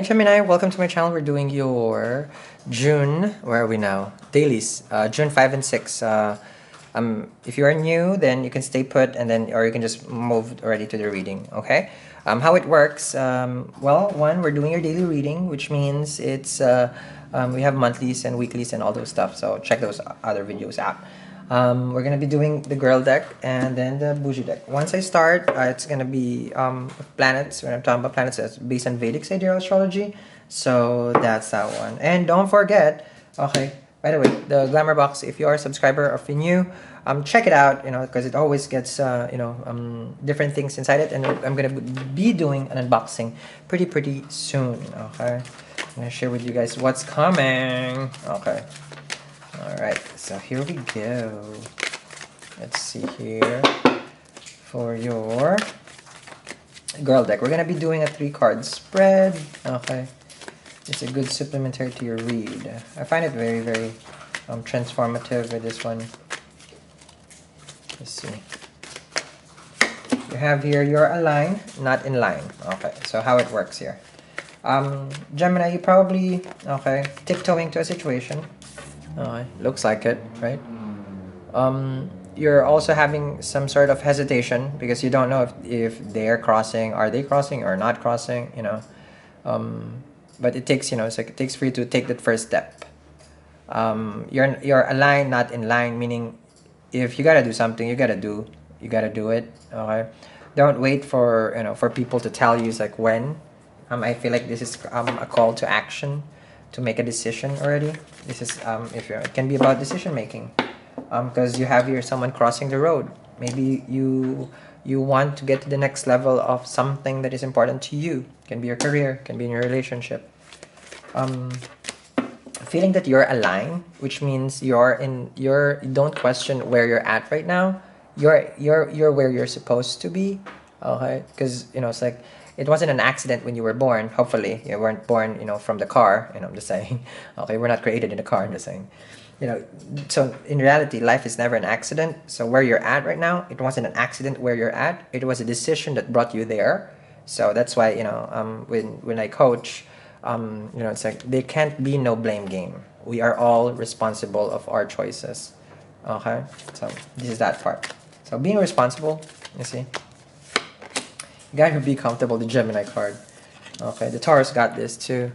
Hi Gemini, welcome to my channel. We're doing your June, where are we now? Dailies, June 5 and 6. If you are new, then you can stay put and then, or you can just move already to the reading, okay? How it works, well, one, we're doing your daily reading, which means it's, we have monthlies and weeklies and all those stuff, so check those other videos out. We're gonna be doing the girl deck and then the bougie deck. Once I start, it's gonna be planets. When I'm talking about planets, it's based on Vedic sidereal astrology. So that's that one. And don't forget, okay. By the way, the Glamour box. If you are a subscriber or if you're new, check it out. You know, because it always gets different things inside it. And I'm gonna be doing an unboxing pretty soon. Okay, I'm gonna share with you guys what's coming. Okay. Alright, so here we go. Let's see here. For your girl deck, we're going to be doing a 3-card spread. Okay. It's a good supplementary to your read. I find it very transformative with this one. Let's see. You have here, you're aligned, not in line. Okay, so how it works here. Gemini, you probably, tiptoeing to a situation. Looks like it, right? You're also having some sort of hesitation because you don't know if they're crossing, are they crossing or not crossing, you know. But it takes, it's like it takes for you to take that first step. You're aligned, not in line, meaning if you gotta do something, you gotta do it. Okay, don't wait for for people to tell you. It's like when. I feel like this is a call to action, to make a decision already. This is it can be about decision making, because you have here someone crossing the road. Maybe you want to get to the next level of something that is important to you. It can be your career, can be in your relationship. Feeling that you're aligned, which means you don't question where you're at right now. You're where you're supposed to be. Okay, because it's like it wasn't an accident when you were born. Hopefully you weren't born from the car. I'm just saying. Okay, we're not created in the car. I'm just saying. So in reality, life is never an accident. So where you're at right now, it wasn't an accident where you're at. It was a decision that brought you there. So that's why when I coach, it's like there can't be no blame game. We are all responsible of our choices. Okay, so this is that part. So being responsible, you see. You gotta be comfortable, the Gemini card. Okay, the Taurus got this too.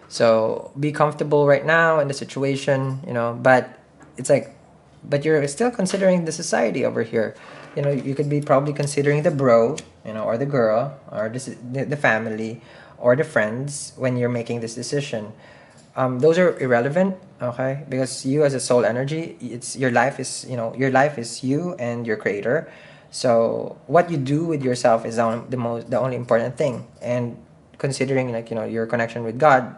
So be comfortable right now in the situation, but it's like, but you're still considering the society over here. You could be probably considering the bro, or the girl, or the family, or the friends when you're making this decision. Those are irrelevant, okay? Because you as a soul energy, your life is you and your creator. So what you do with yourself is the only important thing. And considering your connection with God,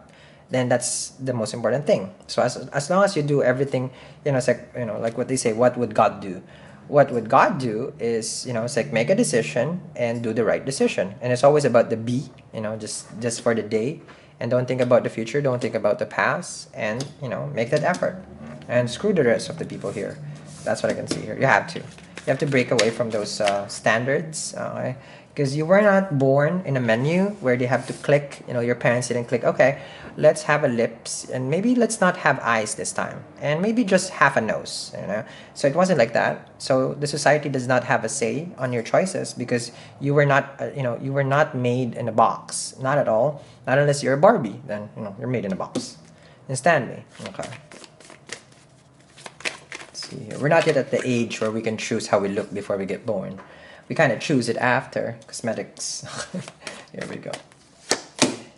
then that's the most important thing. So as long as you do everything, it's like like what they say, what would God do? What would God do is it's like make a decision and do the right decision. And it's always about the be, just for the day, and don't think about the future, don't think about the past, and make that effort. And screw the rest of the people here. That's what I can see here. You have to break away from those standards, because you were not born in a menu where they have to click. Your parents didn't click, okay, let's have a lips, and maybe let's not have eyes this time, and maybe just have a nose. So it wasn't like that. So the society does not have a say on your choices, because you were not you were not made in a box, not at all. Not unless you're a Barbie, then you're made in a box. And Stanley, okay. See here. We're not yet at the age where we can choose how we look before we get born. We kind of choose it after cosmetics. Here we go.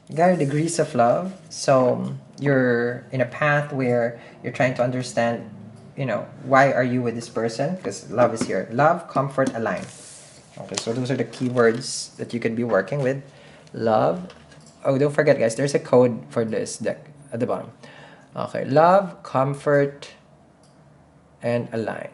You got your degrees of love. So you're in a path where you're trying to understand, why are you with this person? Because love is here. Love, comfort, align. Okay, so those are the keywords that you could be working with. Love. Oh, don't forget, guys, there's a code for this deck at the bottom. Okay, love, comfort, and align.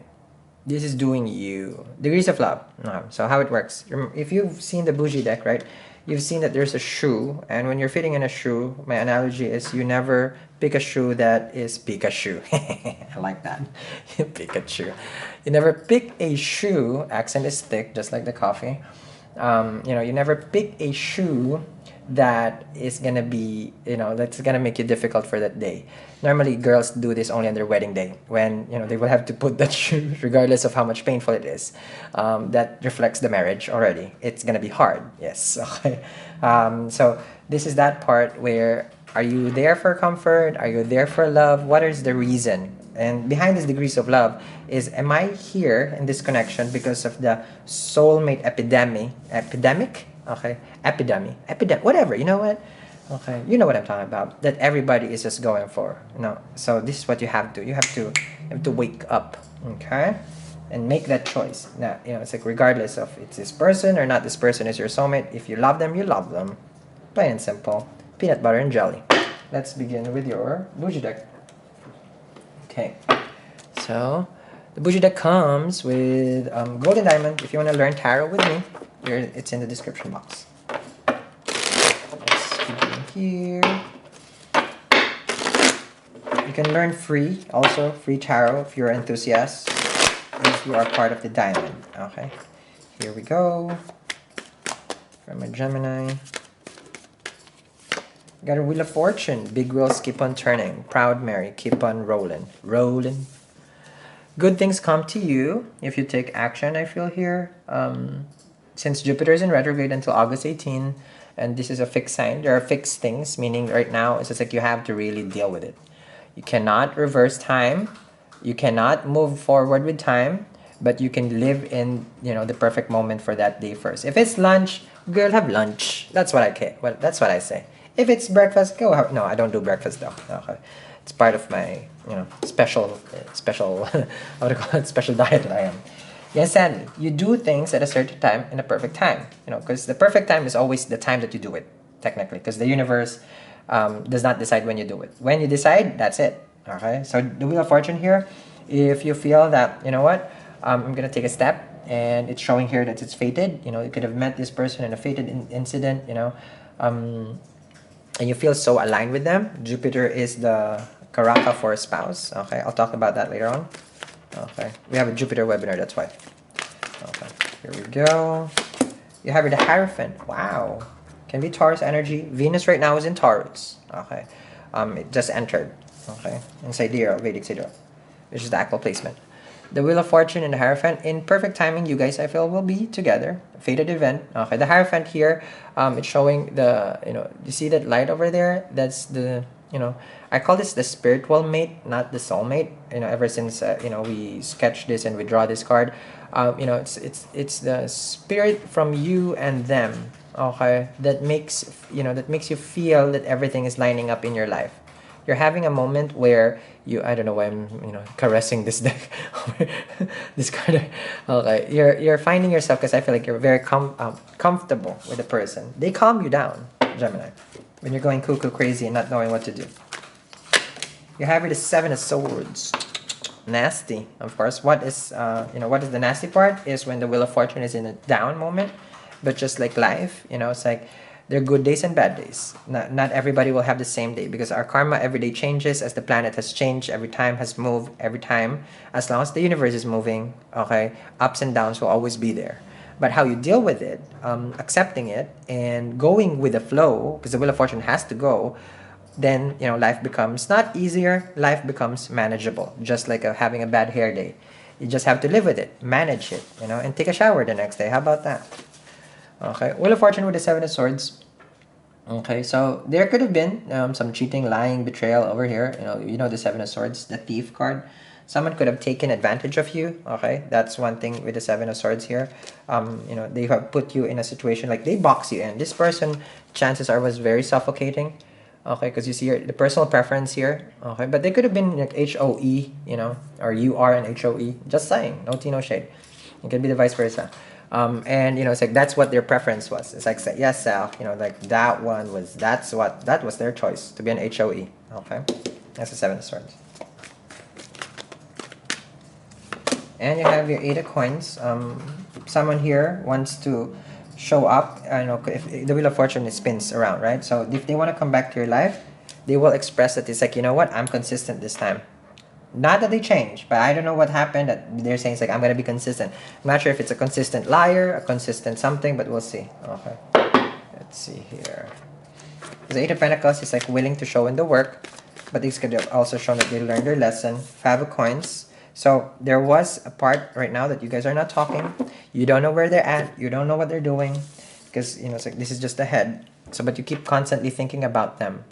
This is doing you. Degrees of love. So how it works. If you've seen the bougie deck, right, you've seen that there's a shoe. And when you're fitting in a shoe, my analogy is you never pick a shoe that is Pikachu. I like that. Pikachu. You never pick a shoe. Accent is thick, just like the coffee. You never pick a shoe that is gonna be, that's gonna make you difficult for that day. Normally, girls do this only on their wedding day, when they will have to put that shoe, regardless of how much painful it is. That reflects the marriage already. It's gonna be hard. Yes. Okay. So this is that part where, are you there for comfort? Are you there for love? What is the reason? And behind these degrees of love is, am I here in this connection because of the soulmate epidemic? Okay, epidemic, whatever. You know what? Okay, you know what I'm talking about. That everybody is just going for. So this is what you have to. You have to wake up. Okay, and make that choice. Now, it's like, regardless of it's this person or not, this person is your soulmate. If you love them, you love them. Plain and simple. Peanut butter and jelly. Let's begin with your bougie deck. Okay, so the bougie deck comes with golden diamond. If you want to learn tarot with me, it's in the description box. Let's begin here. You can learn free, also free tarot if you're an enthusiast, if you are part of the diamond. Okay, here we go. From a Gemini. Got a Wheel of Fortune. Big wheels keep on turning. Proud Mary, keep on rolling. Rolling. Good things come to you if you take action, I feel here. Since Jupiter is in retrograde until August 18, and this is a fixed sign, there are fixed things, meaning right now it's just like you have to really deal with it. You cannot reverse time. You cannot move forward with time, but you can live in, the perfect moment for that day first. If it's lunch, girl, have lunch. That's what that's what I say. If it's breakfast, go have. No, I don't do breakfast though. Okay, it's part of my special how to call it, special diet that I am. Yes, Sandy, you do things at a certain time in a perfect time. Because the perfect time is always the time that you do it, technically, because the universe does not decide when you do it. When you decide, that's it. Okay, so the Wheel of Fortune here, if you feel that I'm gonna take a step, and it's showing here that it's fated. You could have met this person in a fated incident. And you feel so aligned with them. Jupiter is the Karaka for a spouse. Okay, I'll talk about that later on. Okay, we have a Jupiter webinar, that's why. Okay, here we go. You have the Hierophant. Wow, can be Taurus energy. Venus right now is in Taurus. Okay, it just entered. Okay, in Sidereal, Vedic Sidereal, which is the actual placement. The Wheel of Fortune and the Hierophant, in perfect timing, you guys, I feel, will be together. Fated event. Okay, the Hierophant here, it's showing the, you see that light over there? That's the, I call this the spiritual mate, not the soulmate. Ever since, we sketch this and we draw this card, it's the spirit from you and them, okay, that makes you feel that everything is lining up in your life. You're having a moment where I don't know why I'm caressing this deck. This card. Okay, you're finding yourself, because I feel like you're very comfortable with the person. They calm you down, Gemini, when you're going cuckoo crazy and not knowing what to do. You have the Seven of Swords. Nasty, of course. What is the nasty part is when the Wheel of Fortune is in a down moment, but just like life, it's like, there are good days and bad days. Not everybody will have the same day, because our karma every day changes as the planet has changed, every time has moved, every time. As long as the universe is moving, okay, ups and downs will always be there. But how you deal with it, accepting it, and going with the flow, because the Wheel of Fortune has to go, then, life becomes not easier, life becomes manageable. Just like having a bad hair day. You just have to live with it, manage it, and take a shower the next day. How about that? Okay, Wheel of Fortune with the Seven of Swords. Okay, so there could have been some cheating, lying, betrayal over here. The Seven of Swords, the Thief card. Someone could have taken advantage of you. Okay, that's one thing with the Seven of Swords here. They have put you in a situation like they box you in. This person, chances are, was very suffocating. Okay, because you see the personal preference here. Okay, but they could have been like HOE, or you are an HOE. Just saying, no tea, no shade. It could be the vice versa. And it's like that's what their preference was. It's like, yes, Sal, like that was their choice to be an HOE. Okay, that's the Seven of Swords. And you have your Eight of Coins. Someone here wants to show up. If the Wheel of Fortune spins around, right? So if they want to come back to your life, they will express that it's like, I'm consistent this time. Not that they change, but I don't know what happened that they're saying it's like, I'm going to be consistent. I'm not sure if it's a consistent liar, a consistent something, but we'll see. Okay. Let's see here. The Eight of Pentacles is like willing to show in the work, but these could have also shown that they learned their lesson. Five of Coins. So there was a part right now that you guys are not talking. You don't know where they're at. You don't know what they're doing, because it's like this is just the head. So, but you keep constantly thinking about them.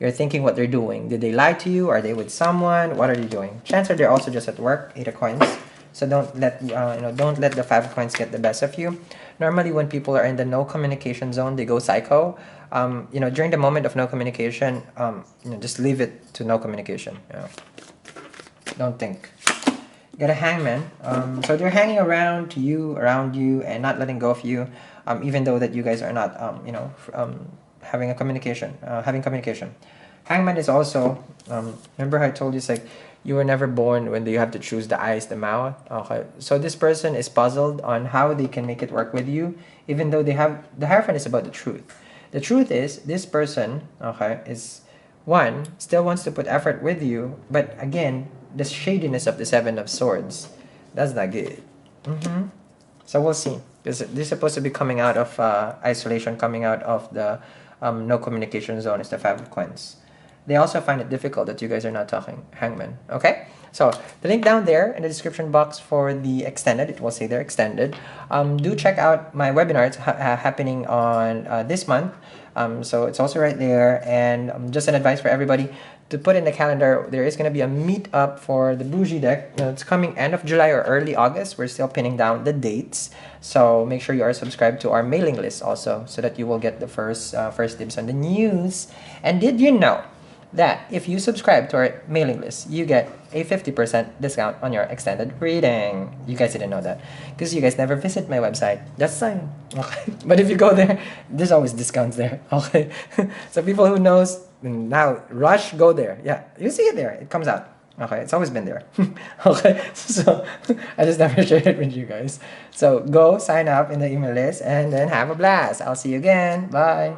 You're thinking what they're doing. Did they lie to you? Are they with someone? What are you doing? Chances are they're also just at work. Eight of Coins. So don't let don't let the Five of Coins get the best of you. Normally, when people are in the no communication zone, they go psycho. During the moment of no communication, just leave it to no communication. Don't think. You got a Hangman. So they're hanging around you, and not letting go of you, even though that you guys are not, having communication. Hangman is also, remember how I told you, it's like, you were never born when you have to choose the eyes, the mouth. Okay, so this person is puzzled on how they can make it work with you, even though the Hierophant is about the truth. The truth is, this person, is one, still wants to put effort with you, but again, the shadiness of the Seven of Swords, that's not good. So we'll see. Because this is supposed to be coming out of isolation, coming out of the no communication zone is the Five of Coins. They also find it difficult that you guys are not talking. Hangman. Okay? So, the link down there in the description box for the extended, it will say they're extended. Do check out my webinar. It's happening on this month. So, it's also right there. And just an advice for everybody to put in the calendar, there is going to be a meetup for the BOUJIE deck. It's coming end of July or early August. We're still pinning down the dates. So, make sure you are subscribed to our mailing list also so that you will get the first dibs on the news. And did you know that if you subscribe to our mailing list, you get a 50% discount on your extended reading? You guys didn't know that because you guys never visit my website. That's fine. Okay. But if you go there, there's always discounts there. Okay. So people who knows, now rush, go there. Yeah, you see it there. It comes out. Okay, it's always been there. Okay, so I just never shared it with you guys. So go sign up in the email list and then have a blast. I'll see you again. Bye.